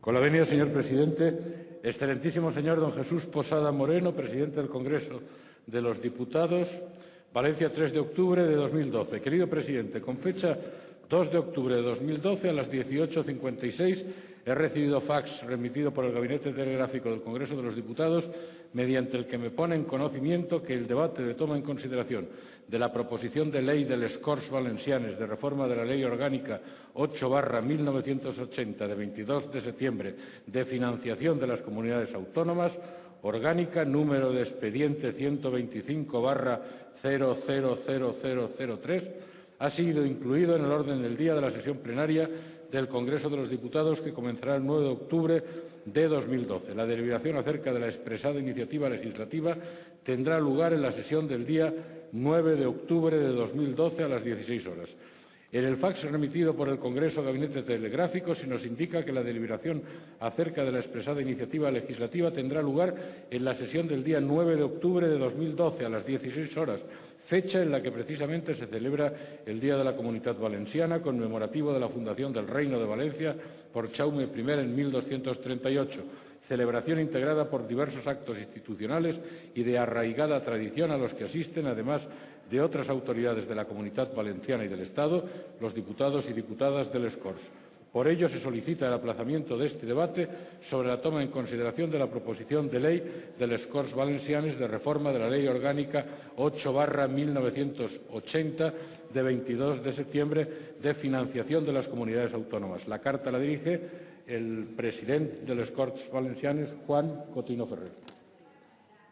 Con la venia, señor presidente, excelentísimo señor don Jesús Posada Moreno, presidente del Congreso de los Diputados, Valencia, 3 de octubre de 2012. Querido presidente, con fecha 2 de octubre de 2012 a las 18:56 he recibido fax remitido por el Gabinete Telegráfico del Congreso de los Diputados, mediante el que me pone en conocimiento que el debate de toma en consideración de la proposición de ley de les Corts Valencianes de reforma de la Ley Orgánica 8/1980 de 22 de septiembre de financiación de las comunidades autónomas, orgánica número de expediente 125/000003, ha sido incluido en el orden del día de la sesión plenaria del Congreso de los Diputados, que comenzará el 9 de octubre de 2012. La deliberación acerca de la expresada iniciativa legislativa tendrá lugar en la sesión del día 9 de octubre de 2012 a las 16 horas. En el fax remitido por el Congreso al Gabinete Telegráfico se nos indica que la deliberación acerca de la expresada iniciativa legislativa tendrá lugar en la sesión del día 9 de octubre de 2012 a las 16 horas, fecha en la que precisamente se celebra el Día de la Comunitat Valenciana, conmemorativo de la fundación del Reino de Valencia por Jaume I en 1238, celebración integrada por diversos actos institucionales y de arraigada tradición a los que asisten, además de otras autoridades de la Comunitat Valenciana y del Estado, los diputados y diputadas de les Corts. Por ello, se solicita el aplazamiento de este debate sobre la toma en consideración de la proposición de ley de les Corts Valencianes de reforma de la Ley Orgánica 8/1980 de 22 de septiembre de financiación de las comunidades autónomas. La carta la dirige el presidente de les Corts Valencianes, Juan Cotino Ferrer.